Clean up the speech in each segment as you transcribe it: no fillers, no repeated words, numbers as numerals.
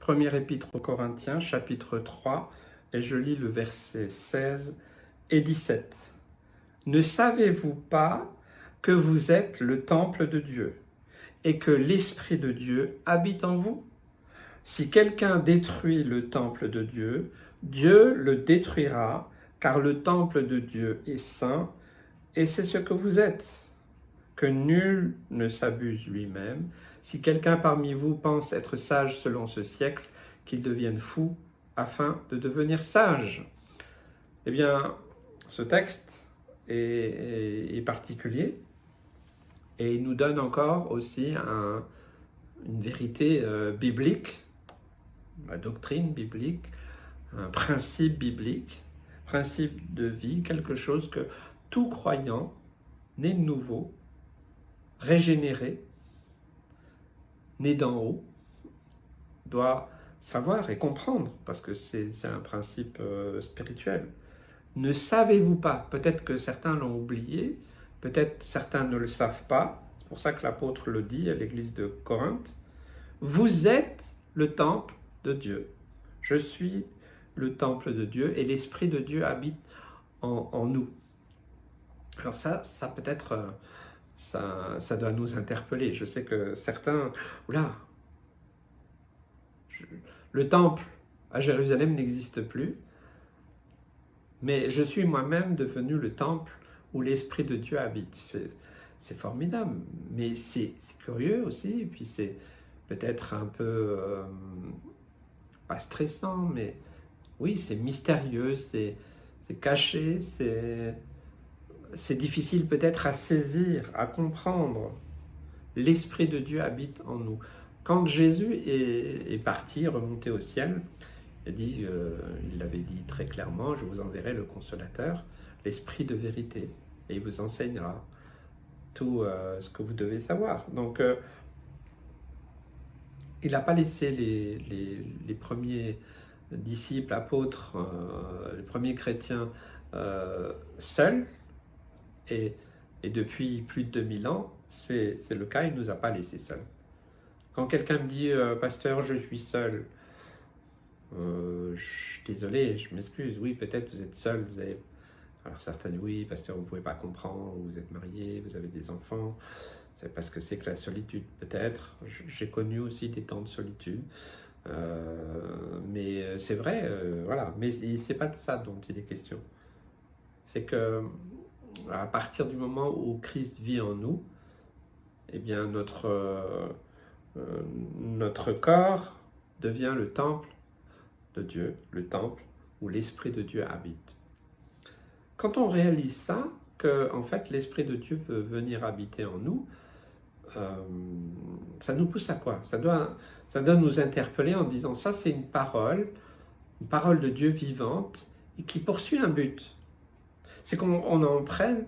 Première épître aux Corinthiens, chapitre 3, et je lis le verset 16 et 17. Ne savez-vous pas que vous êtes le temple de Dieu et que l'Esprit de Dieu habite en vous? Si quelqu'un détruit le temple de Dieu, Dieu le détruira, car le temple de Dieu est saint, et c'est ce que vous êtes. Que nul ne s'abuse lui-même. Si quelqu'un parmi vous pense être sage selon ce siècle, qu'il devienne fou afin de devenir sage. Eh bien, ce texte est particulier et il nous donne encore aussi une vérité biblique, la doctrine biblique, un principe biblique, principe de vie, quelque chose que tout croyant, né de nouveau, régénéré, né d'en haut, doit savoir et comprendre, parce que c'est un principe spirituel. Ne savez-vous pas, peut-être que certains l'ont oublié, peut-être certains ne le savent pas, c'est pour ça que l'apôtre le dit à l'église de Corinthe, vous êtes le temple de Dieu. Je suis le temple de Dieu et l'Esprit de Dieu habite en nous. Alors ça peut-être, ça doit nous interpeller. Je sais que certains, oula, le temple à Jérusalem n'existe plus, mais je suis moi-même devenu le temple où l'Esprit de Dieu habite. C'est formidable, mais c'est curieux aussi, et puis c'est peut-être un peu, pas stressant, mais oui, c'est mystérieux, c'est caché, c'est difficile peut-être à saisir, à comprendre. L'Esprit de Dieu habite en nous. Quand Jésus est parti, remonté au ciel, il l'avait dit très clairement, je vous enverrai le Consolateur, l'Esprit de vérité, et il vous enseignera tout ce que vous devez savoir. Donc, il n'a pas laissé les premiers disciples, apôtres, les premiers chrétiens seuls, et depuis plus de 2000 ans, c'est le cas, il ne nous a pas laissés seuls. Quand quelqu'un me dit « Pasteur, je suis seul », je suis désolé, je m'excuse, oui, peut-être vous êtes seul, vous avez... Alors certains disent « Oui, pasteur, vous ne pouvez pas comprendre, vous êtes marié, vous avez des enfants, c'est parce que c'est que la solitude, peut-être. » J'ai connu aussi des temps de solitude, mais c'est vrai, voilà. Mais c'est pas de ça dont il est question. C'est que à partir du moment où Christ vit en nous, eh bien notre corps devient le temple de Dieu, le temple où l'Esprit de Dieu habite. Quand on réalise ça, que en fait l'Esprit de Dieu veut venir habiter en nous, ça nous pousse à quoi? Ça doit nous interpeller en disant ça, c'est une parole de Dieu vivante et qui poursuit un but. C'est qu'on en prenne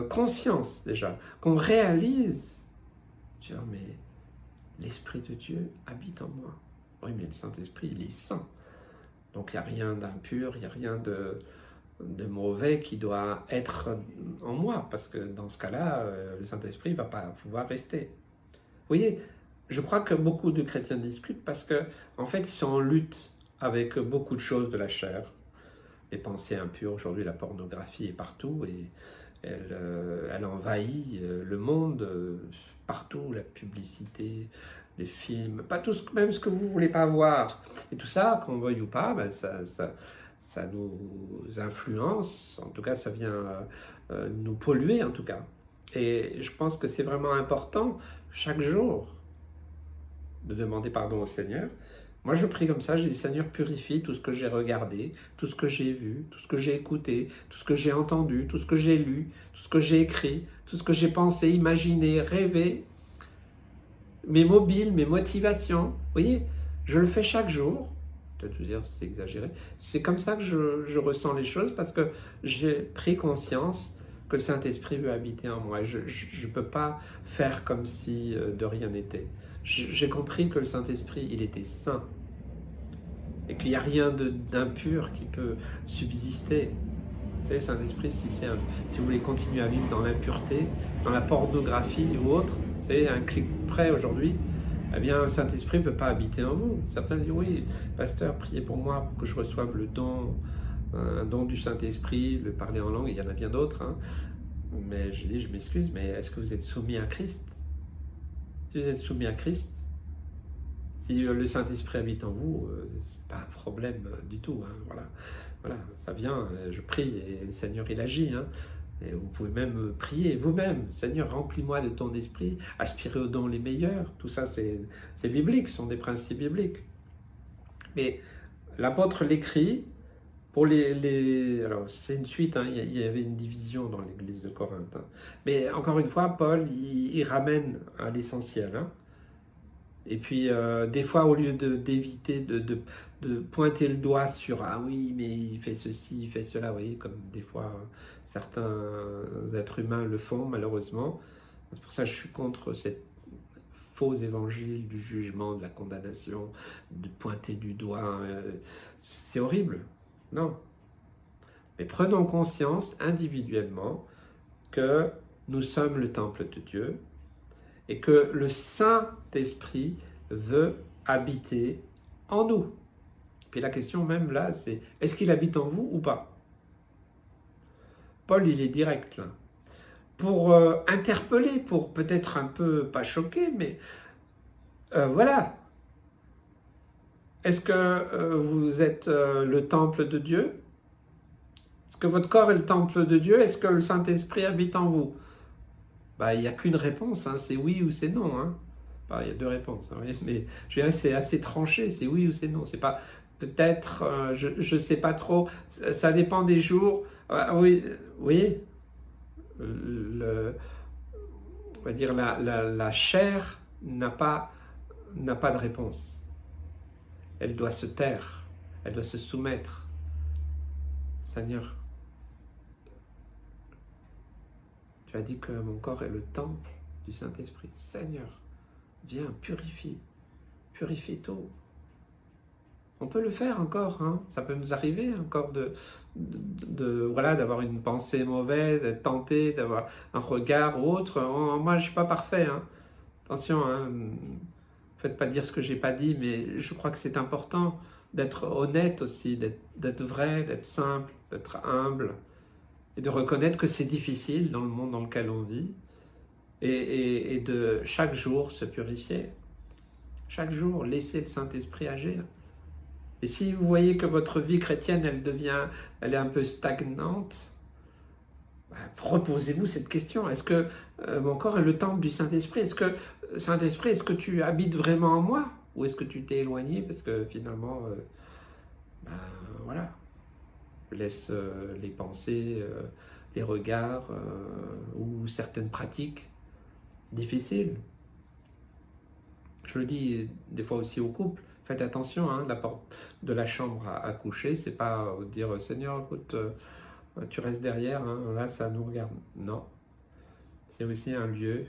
conscience déjà, qu'on réalise, mais l'Esprit de Dieu habite en moi. Oui, mais le Saint-Esprit, il est saint. Donc il n'y a rien d'impur, il n'y a rien de mauvais qui doit être en moi, parce que dans ce cas-là, le Saint-Esprit ne va pas pouvoir rester. Vous voyez, je crois que beaucoup de chrétiens discutent parce qu'en fait, ils sont en lutte avec beaucoup de choses de la chair. Les pensées impures, aujourd'hui, la pornographie est partout et elle envahit le monde, partout, la publicité, les films, pas tout, même ce que vous ne voulez pas voir. Et tout ça, qu'on veuille ou pas, ben ça nous influence, en tout cas ça vient nous polluer en tout cas. Et je pense que c'est vraiment important chaque jour de demander pardon au Seigneur. Moi je prie comme ça, je dis Seigneur, purifie tout ce que j'ai regardé, tout ce que j'ai vu, tout ce que j'ai écouté, tout ce que j'ai entendu, tout ce que j'ai lu, tout ce que j'ai écrit, tout ce que j'ai pensé, imaginé, rêvé, mes mobiles, mes motivations. Vous voyez, je le fais chaque jour. Peut-être vous dire c'est exagéré. C'est comme ça que je ressens les choses parce que j'ai pris conscience que le Saint-Esprit veut habiter en moi. Je ne peux pas faire comme si de rien n'était. J'ai compris que le Saint-Esprit, il était saint et qu'il n'y a rien d'impur qui peut subsister. Vous savez, le Saint-Esprit, si vous voulez continuer à vivre dans l'impureté, dans la pornographie ou autre, vous savez, un clic près aujourd'hui, eh bien, le Saint-Esprit ne peut pas habiter en vous. Certains disent, oui, pasteur, priez pour moi pour que je reçoive le don, un don du Saint-Esprit, le parler en langue, il y en a bien d'autres. Hein. Mais je dis, je m'excuse, mais est-ce que vous êtes soumis à Christ? Si vous êtes soumis à Christ, si le Saint-Esprit habite en vous, c'est pas un problème du tout. Hein. Voilà, ça vient, je prie et le Seigneur il agit. Hein. Et vous pouvez même prier vous-même, Seigneur, remplis-moi de ton esprit, aspirez aux dons les meilleurs. Tout ça, c'est biblique, ce sont des principes bibliques. Mais l'apôtre l'écrit pour alors, c'est une suite, hein, il y avait une division dans l'église de Corinthe. Hein. Mais encore une fois, Paul, il ramène à l'essentiel. Hein. Et puis, des fois, au lieu d'éviter de pointer le doigt sur « Ah oui, mais il fait ceci, il fait cela », vous voyez, comme des fois certains êtres humains le font, malheureusement. C'est pour ça que je suis contre cette faux évangile du jugement, de la condamnation, de pointer du doigt. C'est horrible. Non. Mais prenons conscience individuellement que nous sommes le temple de Dieu, et que le Saint-Esprit veut habiter en nous. Puis la question même là, c'est est-ce qu'il habite en vous ou pas? Paul, il est direct là. Pour interpeller, pour peut-être un peu, pas choquer, mais voilà. Est-ce que vous êtes le temple de Dieu? Est-ce que votre corps est le temple de Dieu? Est-ce que le Saint-Esprit habite en vous? Il n'y a qu'une réponse, hein, c'est oui ou c'est non. Hein. Il y a deux réponses, hein, mais je dirais c'est assez tranché, c'est oui ou c'est non. C'est pas peut-être, je ne sais pas trop, ça dépend des jours. Oui, oui, on va dire la chair n'a pas de réponse. Elle doit se taire, elle doit se soumettre. Seigneur, tu as dit que mon corps est le temple du Saint-Esprit. Seigneur, viens, purifie tout. On peut le faire encore, hein. Ça peut nous arriver encore voilà, d'avoir une pensée mauvaise, d'être tenté, d'avoir un regard ou autre. Moi, je ne suis pas parfait. Hein. Attention, hein. Faites pas dire ce que je n'ai pas dit, mais je crois que c'est important d'être honnête aussi, d'être vrai, d'être simple, d'être humble, et de reconnaître que c'est difficile dans le monde dans lequel on vit, et de chaque jour se purifier. Chaque jour, laisser le Saint-Esprit agir. Et si vous voyez que votre vie chrétienne, elle est un peu stagnante, reposez-vous cette question. Est-ce que mon corps est le temple du Saint-Esprit? Est-ce que, Saint-Esprit, est-ce que tu habites vraiment en moi? Ou est-ce que tu t'es éloigné? Parce que finalement, voilà, je laisse les pensées, les regards ou certaines pratiques difficiles. Je le dis des fois aussi au couple, faites attention, hein, la porte de la chambre à coucher, c'est pas dire Seigneur, écoute, tu restes derrière, hein, là ça nous regarde. Non, c'est aussi un lieu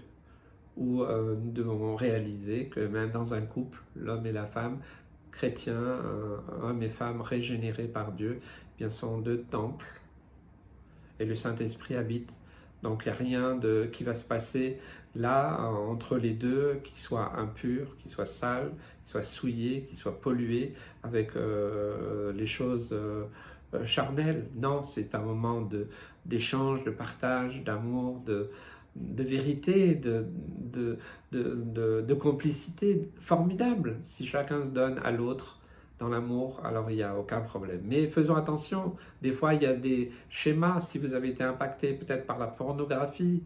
où nous devons réaliser que même dans un couple, l'homme et la femme, chrétiens, hommes et femmes régénérés par Dieu, eh bien sont deux temples et le Saint-Esprit habite. Donc il n'y a rien qui va se passer là entre les deux qui soit impur, qui soit sale, qui soit souillé, qui soit pollué avec les choses charnelles. Non, c'est un moment d'échange, de partage, d'amour, de vérité, de complicité formidable. Si chacun se donne à l'autre dans l'amour, alors il n'y a aucun problème. Mais faisons attention, des fois il y a des schémas, si vous avez été impacté peut-être par la pornographie,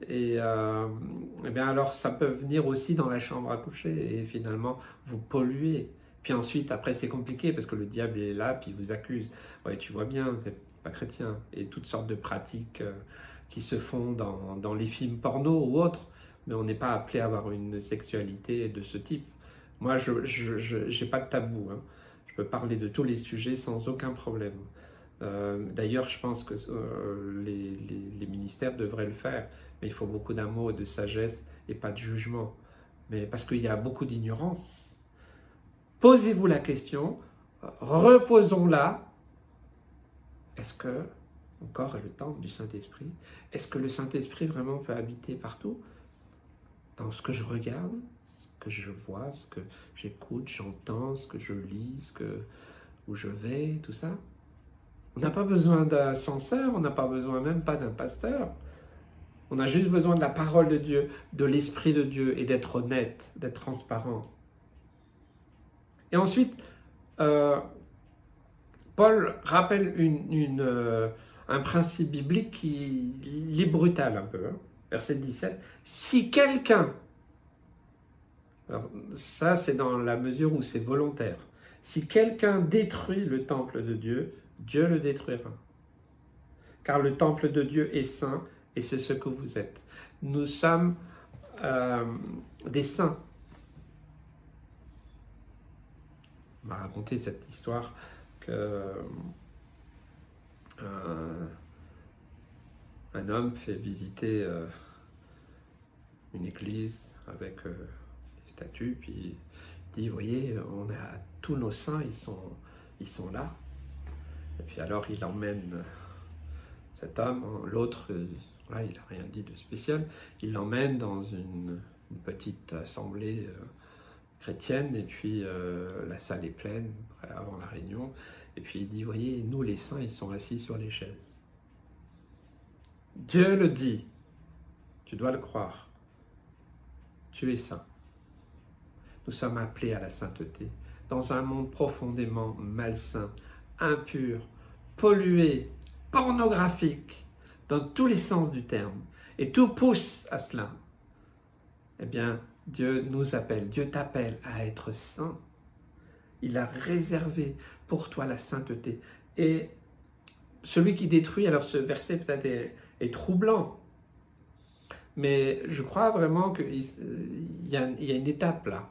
et bien alors ça peut venir aussi dans la chambre à coucher et finalement vous polluer. Puis ensuite, après c'est compliqué parce que le diable est là, puis il vous accuse. Ouais, tu vois bien, t'es pas chrétien. Et toutes sortes de pratiques qui se font dans les films porno ou autres, mais on n'est pas appelé à avoir une sexualité de ce type. Moi, je n'ai pas de tabou. Hein. Je peux parler de tous les sujets sans aucun problème. D'ailleurs, je pense que les ministères devraient le faire, mais il faut beaucoup d'amour et de sagesse et pas de jugement. Mais parce qu'il y a beaucoup d'ignorance. Posez-vous la question, reposons-la. Est-ce que mon corps est le temple du Saint-Esprit? Est-ce que le Saint-Esprit vraiment peut habiter partout? Dans ce que je regarde, ce que je vois, ce que j'écoute, j'entends, ce que je lis, où je vais, tout ça. On n'a pas besoin d'un censeur, on n'a pas besoin même pas d'un pasteur. On a juste besoin de la parole de Dieu, de l'Esprit de Dieu et d'être honnête, d'être transparent. Et ensuite, Paul rappelle un principe biblique qui est brutal un peu. Hein. Verset 17. Si quelqu'un, alors ça c'est dans la mesure où c'est volontaire, si quelqu'un détruit le temple de Dieu, Dieu le détruira. Car le temple de Dieu est saint et c'est ce que vous êtes. Nous sommes des saints. On m'a raconté cette histoire que un homme fait visiter une église avec des statues, puis il dit, vous voyez, on a tous nos saints, ils sont là. Et puis alors il emmène cet homme, l'autre, là, il n'a rien dit de spécial, il l'emmène dans une petite assemblée chrétienne, et puis la salle est pleine avant la réunion, et puis il dit, voyez, nous les saints, ils sont assis sur les chaises. Dieu le dit, tu dois le croire, tu es saint. Nous sommes appelés à la sainteté, dans un monde profondément malsain, impur, pollué, pornographique, dans tous les sens du terme, et tout pousse à cela. Eh bien, Dieu nous appelle, Dieu t'appelle à être saint. Il a réservé pour toi la sainteté. Et celui qui détruit, alors ce verset peut-être est troublant, mais je crois vraiment qu'il y a une étape là.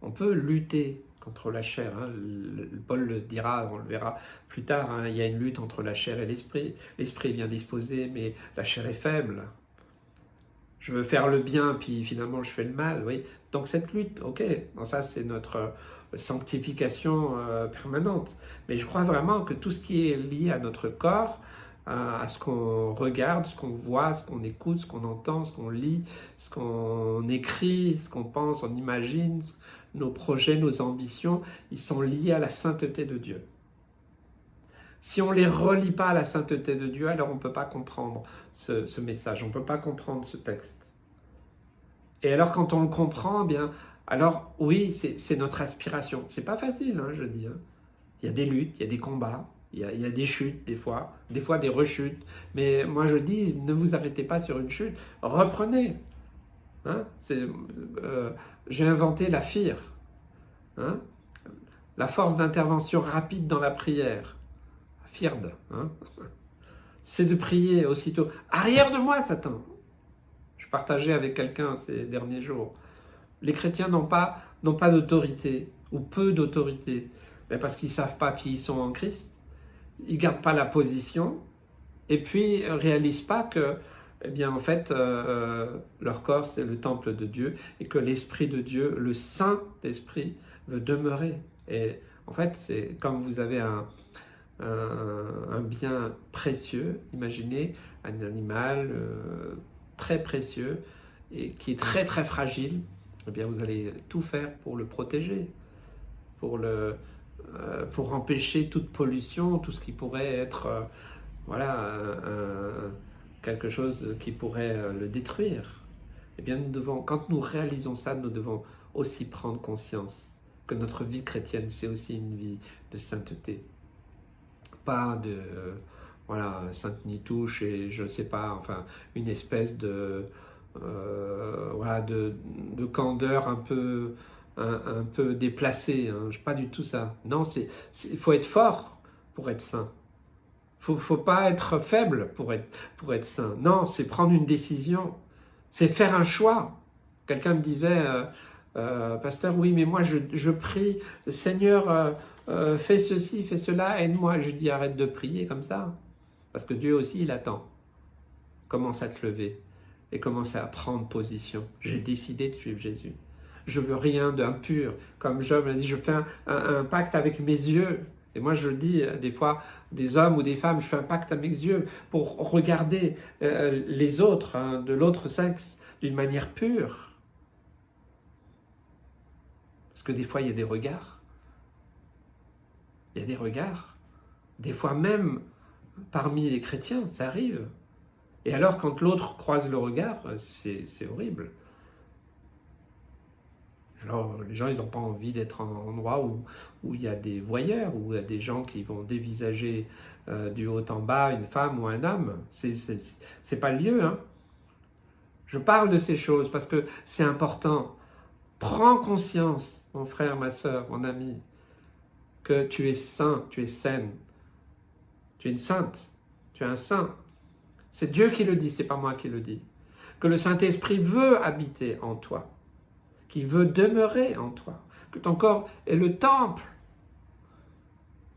On peut lutter contre la chair. Hein. Paul le dira, on le verra plus tard. Hein. Il y a une lutte entre la chair et l'esprit. L'esprit est bien disposé, mais la chair est faible. Je veux faire le bien, puis finalement je fais le mal. Oui. Donc cette lutte, ok, donc ça c'est notre sanctification permanente. Mais je crois vraiment que tout ce qui est lié à notre corps, à ce qu'on regarde, ce qu'on voit, ce qu'on écoute, ce qu'on entend, ce qu'on lit, ce qu'on écrit, ce qu'on pense, on imagine, nos projets, nos ambitions, ils sont liés à la sainteté de Dieu. Si on ne les relie pas à la sainteté de Dieu, alors on ne peut pas comprendre ce message, on ne peut pas comprendre ce texte. Et alors quand on le comprend, bien, alors oui, c'est notre aspiration. C'est pas facile, hein, je dis. Hein. Il y a des luttes, il y a des combats, il y a des chutes des fois des rechutes. Mais moi je dis, ne vous arrêtez pas sur une chute, reprenez. Hein, j'ai inventé la FIR, hein, la force d'intervention rapide dans la prière. FIRD, hein. C'est de prier aussitôt. Arrière de moi, Satan. Je partageais avec quelqu'un ces derniers jours. Les chrétiens n'ont pas d'autorité, ou peu d'autorité, mais parce qu'ils ne savent pas qui ils sont en Christ. Ils ne gardent pas la position, et puis ne réalisent pas que, eh bien, en fait, leur corps, c'est le temple de Dieu, et que l'Esprit de Dieu, le Saint-Esprit, veut demeurer. Et en fait, c'est comme vous avez un bien précieux, imaginez un animal très précieux et qui est très très fragile, eh bien vous allez tout faire pour le protéger, pour empêcher toute pollution, tout ce qui pourrait être quelque chose qui pourrait le détruire. Eh bien quand nous réalisons ça, nous devons aussi prendre conscience que notre vie chrétienne, c'est aussi une vie de sainteté. Pas de Sainte Nitouche et je sais pas, enfin une espèce de candeur un peu déplacée, hein. Pas du tout ça. Non, il faut être fort pour être saint. Faut pas être faible pour être saint. Non, c'est prendre une décision, c'est faire un choix. Quelqu'un me disait, pasteur, oui, mais moi je prie, Seigneur. Fais ceci, fais cela, aide-moi. Je dis arrête de prier comme ça. Parce que Dieu aussi, il attend. Commence à te lever et commence à prendre position. J'ai décidé de suivre Jésus. Je veux rien d'impur. Comme Job l'a dit, je fais un pacte avec mes yeux. Et moi, je dis des fois, des hommes ou des femmes, je fais un pacte avec mes yeux pour regarder les autres, hein, de l'autre sexe, d'une manière pure. que des fois, il y a des regards. Il y a des regards. Des fois même, parmi les chrétiens, ça arrive. Et alors, quand l'autre croise le regard, c'est horrible. Alors, les gens, ils n'ont pas envie d'être en endroit où il y a des voyeurs, où il y a des gens qui vont dévisager du haut en bas une femme ou un homme. C'est pas le lieu, hein. Je parle de ces choses parce que c'est important. Prends conscience, mon frère, ma soeur, mon ami, que tu es saint, tu es saine, tu es une sainte, tu es un saint. C'est Dieu qui le dit, c'est pas moi qui le dis. Que le Saint-Esprit veut habiter en toi, qui veut demeurer en toi, que ton corps est le temple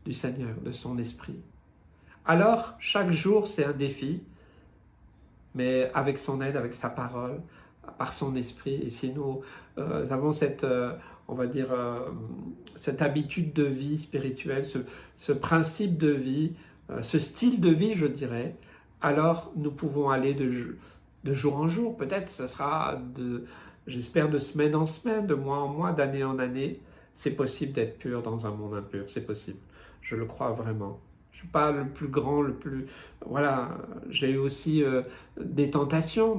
du Seigneur, de son Esprit. Alors, chaque jour, c'est un défi, mais avec son aide, avec sa parole, par son Esprit. Et si nous avons cette, on va dire, cette habitude de vie spirituelle, ce principe de vie, ce style de vie, je dirais, alors nous pouvons aller de jour en jour. Peut-être ce sera, j'espère, de semaine en semaine, de mois en mois, d'année en année. C'est possible d'être pur dans un monde impur, c'est possible. Je le crois vraiment. Je ne suis pas le plus grand, le plus... Voilà, j'ai eu aussi des tentations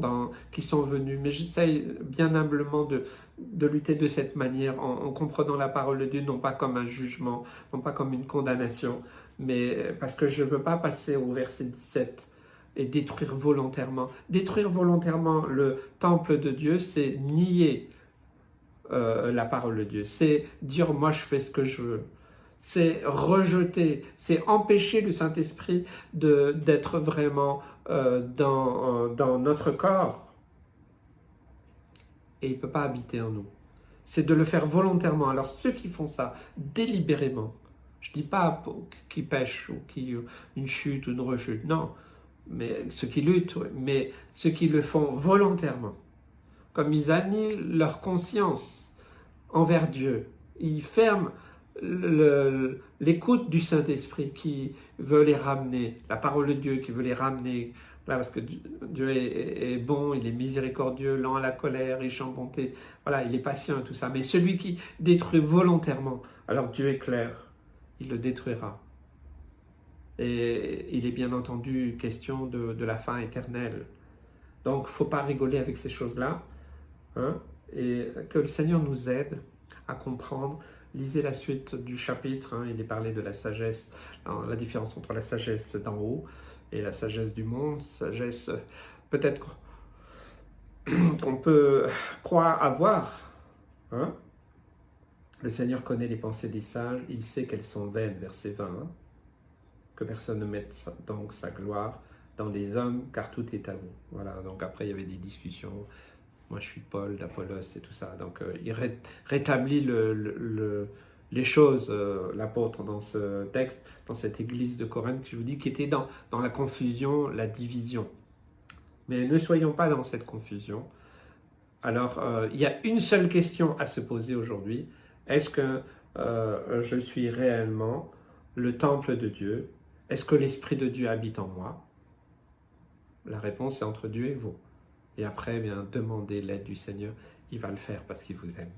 qui sont venues, mais j'essaye bien humblement de lutter de cette manière, en comprenant la parole de Dieu, non pas comme un jugement, non pas comme une condamnation, mais parce que je ne veux pas passer au verset 17 et détruire volontairement. Détruire volontairement le temple de Dieu, c'est nier la parole de Dieu, c'est dire moi je fais ce que je veux. C'est rejeter, c'est empêcher le Saint-Esprit d'être vraiment dans notre corps. Et il ne peut pas habiter en nous. C'est de le faire volontairement. Alors ceux qui font ça délibérément, je ne dis pas qui pêchent ou qui une chute ou une rechute, non, mais ceux qui luttent, mais ceux qui le font volontairement, comme ils annihilent leur conscience envers Dieu, ils ferment l'écoute du Saint-Esprit qui veut les ramener, la parole de Dieu qui veut les ramener, là, parce que Dieu est bon, il est miséricordieux, lent à la colère, riche en bonté, voilà, il est patient et tout ça, mais celui qui détruit volontairement, alors Dieu est clair, il le détruira. Et il est bien entendu question de la fin éternelle. Donc, il ne faut pas rigoler avec ces choses-là, hein, et que le Seigneur nous aide à comprendre. Lisez la suite du chapitre, hein, il est parlé de la sagesse, la différence entre la sagesse d'en haut et la sagesse du monde, sagesse peut-être qu'on peut croire avoir. Hein. Le Seigneur connaît les pensées des sages, il sait qu'elles sont vaines, verset 20, hein, que personne ne mette donc sa gloire dans les hommes, car tout est à vous. Voilà, donc après il y avait des discussions. Moi, je suis Paul, d'Apollos et tout ça. Donc, il rétablit les choses, l'apôtre, dans ce texte, dans cette église de Corinthe, que je vous dis, qui était dans la confusion, la division. Mais ne soyons pas dans cette confusion. Alors, il y a une seule question à se poser aujourd'hui. Est-ce que je suis réellement le temple de Dieu? Est-ce que l'Esprit de Dieu habite en moi? La réponse est entre Dieu et vous. Et après, eh bien, demandez l'aide du Seigneur. Il va le faire parce qu'il vous aime.